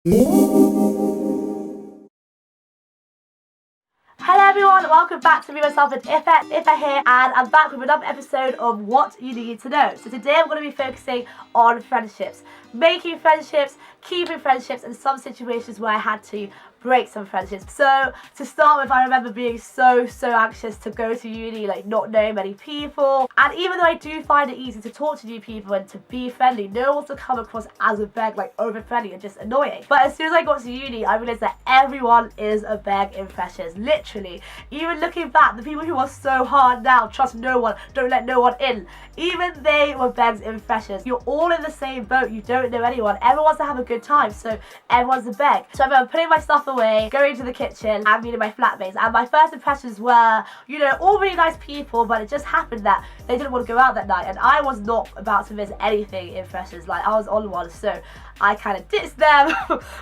Hello everyone, welcome back to me, myself and Ifa here, and I'm back with another episode of What You Need to Know. So today I'm going to be focusing on friendships, making friendships, keeping friendships, and some situations where I had to break some friendships. So to start with, I remember being so anxious to go to uni, like not knowing many people, and even though I do find it easy to talk to new people and to be friendly, no one wants to come across as a beg, like over friendly and just annoying. But as soon as I got to uni, I realised that everyone is a beg in freshers, literally. Even looking back, the people who are so hard now, trust no one, don't let no one in, even they were begs in freshers. You're all in the same boat, you don't know anyone, everyone wants to have a good time, so everyone's a beg. So I remember putting my stuff away, going to the kitchen and meeting my flatmates, and my first impressions were, you know, all really nice people, but it just happened that they didn't want to go out that night, and I was not about to miss anything in freshers. Like, I was on one, so I kind of ditched them,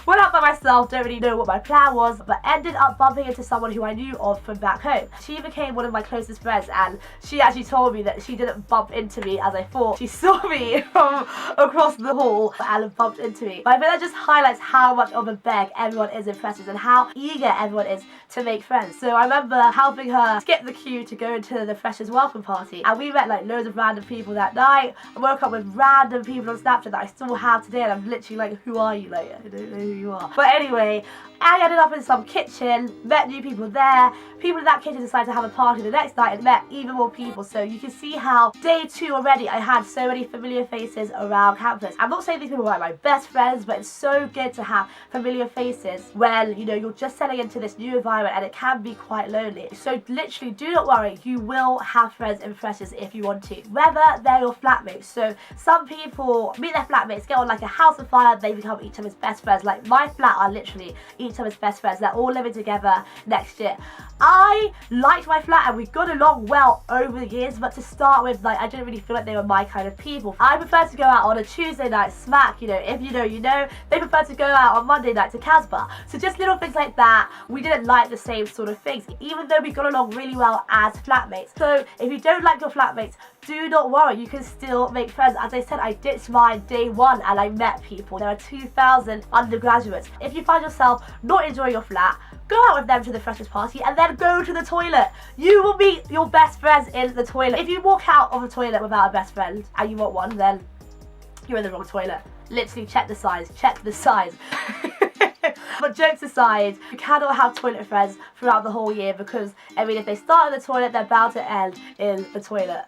went out by myself, don't really know what my plan was, but ended up bumping into someone who I knew of from back home. She became one of my closest friends, and she actually told me that she didn't bump into me as I thought. She saw me from across the hall and bumped into me. But I think that just highlights how much of a beg everyone is in freshers and how eager everyone is to make friends. So I remember helping her skip the queue to go into the freshers welcome party, and we met like loads of random people that night. I woke up with random people on Snapchat that I still have today, and I'm literally like, who are you? Like, I don't know who you are. But anyway, I ended up in some kitchen, met new people there. People in that kitchen decided to have a party the next night and met even more people. So you can see how day 2 already I had so many familiar faces around campus. I'm not saying these people were like my best friends, but it's so good to have familiar faces when, you know, you're just settling into this new environment and it can be quite lonely. So literally, do not worry, you will have friends in freshers if you want to, whether they're your flatmates. So some people meet their flatmates, get on like a house of fire, they become each other's best friends. Like my flat are literally each other's best friends. They're all living together next year. I liked my flat and we got along well over the years, but to start with, like, I didn't really feel like they were my kind of people. I prefer to go out on a Tuesday night, smack, you know, if you know, you know. They prefer to go out on Monday night to Casbah. So just little things like that, we didn't like the same sort of things, even though we got along really well as flatmates. So if you don't like your flatmates, do not worry, you can still make friends. As I said, I ditched mine day 1 and I met people. There are 2,000 undergraduates. If you find yourself not enjoying your flat, go out with them to the freshers party and then go to the toilet. You will meet your best friends in the toilet. If you walk out of the toilet without a best friend and you want one, then you're in the wrong toilet. Literally, check the size, check the size. But jokes aside, you cannot have toilet friends throughout the whole year because, I mean, if they start in the toilet, they're bound to end in the toilet.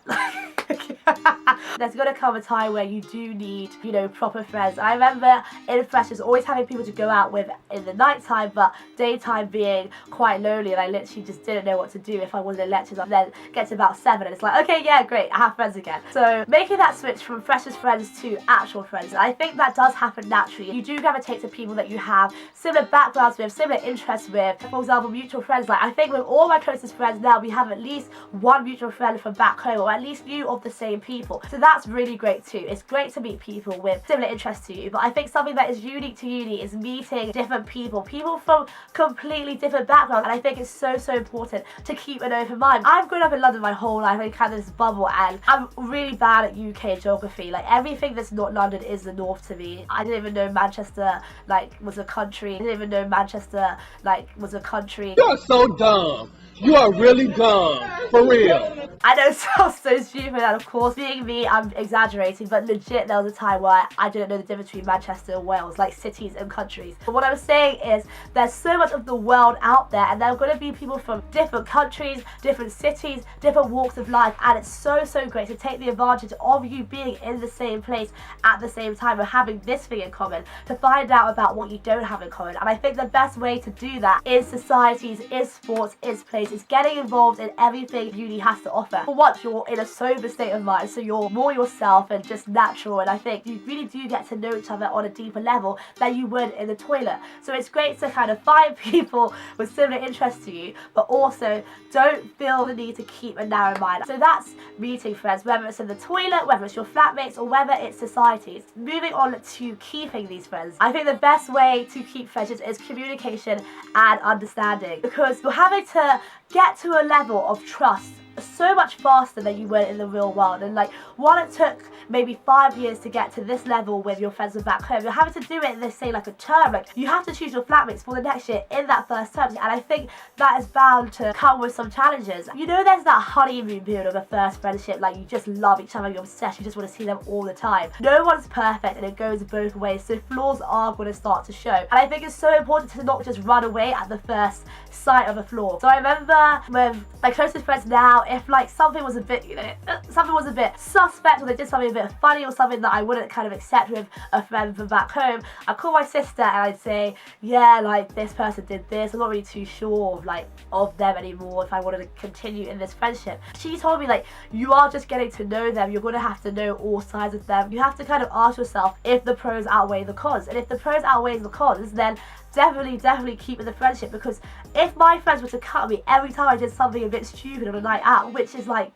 There's gonna come a time where you do need, you know, proper friends. I remember in freshers always having people to go out with in the night time, but daytime being quite lonely, and I literally just didn't know what to do if I wasn't in lectures. And then get to about 7 and it's like, okay, yeah, great, I have friends again. So making that switch from freshers friends to actual friends, I think that does happen naturally. You do gravitate to people that you have similar backgrounds with, similar interests with. For example, mutual friends. Like, I think with all my closest friends now, we have at least one mutual friend from back home, or at least few of the same people. So that's really great too. It's great to meet people with similar interests to you, but I think something that is unique to uni is meeting different people from completely different backgrounds, and I think it's so important to keep an open mind. I've grown up in London my whole life, in kind of this bubble, and I'm really bad at UK geography. Like, everything that's not London is the north to me. I didn't even know Manchester, like, was a country. I didn't even know Manchester, like, was a country. You're so dumb. You are really dumb. For real. I know it sounds so stupid, and of course, being me, I'm exaggerating, but legit, there was a time where I didn't know the difference between Manchester and Wales, like cities and countries. But what I was saying is, there's so much of the world out there, and there are going to be people from different countries, different cities, different walks of life, and it's so great to take the advantage of you being in the same place at the same time and having this thing in common, to find out about what you don't have in common. And I think the best way to do that is societies, is sports, is plays, is getting involved in everything uni has to offer. For once, you're in a sober state of mind, so you're more yourself and just natural, and I think you really do get to know each other on a deeper level than you would in the toilet. So it's great to kind of find people with similar interests to you, but also don't feel the need to keep a narrow mind. So that's meeting friends, whether it's in the toilet, whether it's your flatmates, or whether it's societies. Moving on to keeping these friends, I think the best way to keep friendships is communication and understanding, because you're having to get to a level of trust so much faster than you would in the real world. And like, while it took maybe 5 years to get to this level with your friends back home, you're having to do it in this, say, like a term. Like, you have to choose your flatmates for the next year in that first term, and I think that is bound to come with some challenges. You know, there's that honeymoon period of a first friendship, like you just love each other, you're obsessed, you just want to see them all the time. No one's perfect, and it goes both ways, so flaws are going to start to show. And I think it's so important to not just run away at the first sight of a flaw. So I remember with my closest friends now, if like something was a bit, you know, something was a bit suspect, or they did something a bit funny, or something that I wouldn't kind of accept with a friend from back home, I'd call my sister and I'd say, yeah, like this person did this, I'm not really too sure of like of them anymore if I wanted to continue in this friendship. She told me, like, you are just getting to know them, you're going to have to know all sides of them. You have to kind of ask yourself if the pros outweigh the cons, and if the pros outweigh the cons, then definitely keep in the friendship. Because if my friends were to cut me every time I did something a bit stupid on a night out, which is like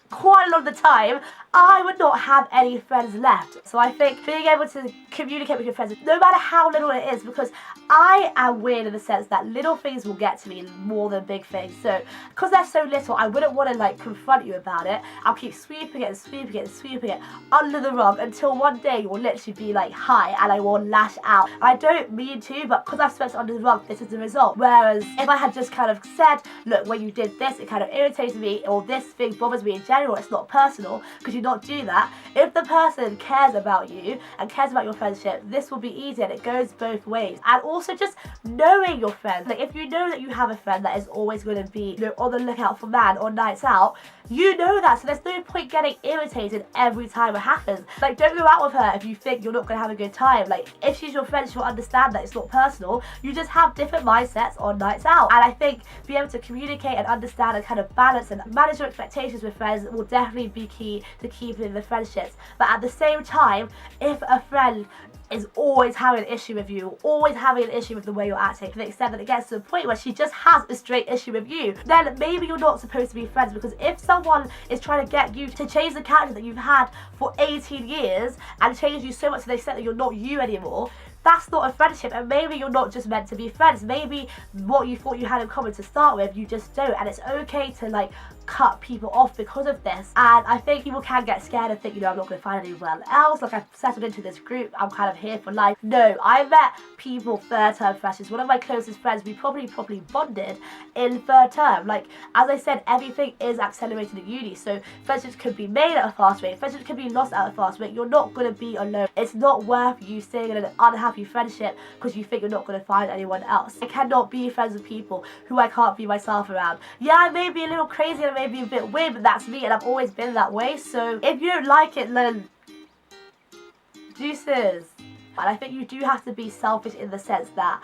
quite a lot of the time, I would not have any friends left. So I think being able to communicate with your friends, no matter how little it is, because I am weird in the sense that little things will get to me more than big things. So because they're so little, I wouldn't want to like confront you about it. I'll keep sweeping it under the rug until one day you'll literally be like, hi, and I will lash out. I don't mean to, but because I've swept it under the rug, this is the result. Whereas if I had just kind of said, look, when you did this, it kind of irritated me, or this thing bothers me in general, it's not personal, because you not do that. If the person cares about you and cares about your friendship, this will be easy, and it goes both ways. And also just knowing your friends. Like, if you know that you have a friend that is always going to be, you know, on the lookout for man on nights out, you know that, so there's no point getting irritated every time it happens. Like, don't go out with her if you think you're not going to have a good time. Like, if she's your friend, she'll understand that it's not personal. You just have different mindsets on nights out. And I think being able to communicate and understand and kind of balance and manage your expectations with friends will definitely be key to keeping the friendships. But at the same time, if a friend is always having an issue with you, always having an issue with the way you're acting, to the extent that it gets to the point where she just has a straight issue with you, then maybe you're not supposed to be friends. Because if someone is trying to get you to change the character that you've had for 18 years and change you so much to the extent that you're not you anymore, that's not a friendship, and maybe you're not just meant to be friends. Maybe what you thought you had in common to start with, you just don't, and it's okay to like cut people off because of this. And I think people can get scared and think, you know, I'm not going to find anyone else, like I've settled into this group, I'm kind of here for life. No, I met people third term freshers. One of my closest friends, we probably bonded in third term. Like, as I said, everything is accelerated at uni, so friendships can be made at a fast rate, friendships can be lost at a fast rate. You're not going to be alone. It's not worth you staying in an unhappy friendship because you think you're not going to find anyone else. I cannot be friends with people who I can't be myself around. Yeah, I may be a little crazy and I may be a bit weird, but that's me, and I've always been that way. So if you don't like it, then deuces. And I think you do have to be selfish in the sense that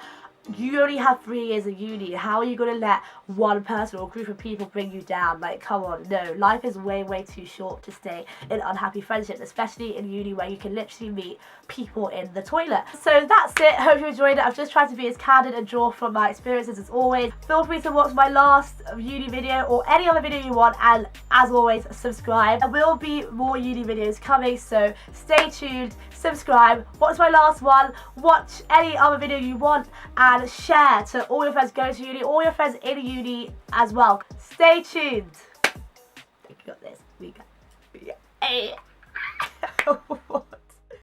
you only have 3 years of uni. How are you going to let one person or group of people bring you down? Like, come on, no. Life is way too short to stay in unhappy friendships, especially in uni where you can literally meet people in the toilet. So that's it. Hope you enjoyed it. I've just tried to be as candid and draw from my experiences as always. Feel free to watch my last uni video or any other video you want, and as always, subscribe. There will be more uni videos coming, so stay tuned, subscribe, watch my last one, watch any other video you want, and share to all your friends going to uni, all your friends in uni as well. Stay tuned. I think we got this. We got. Hey.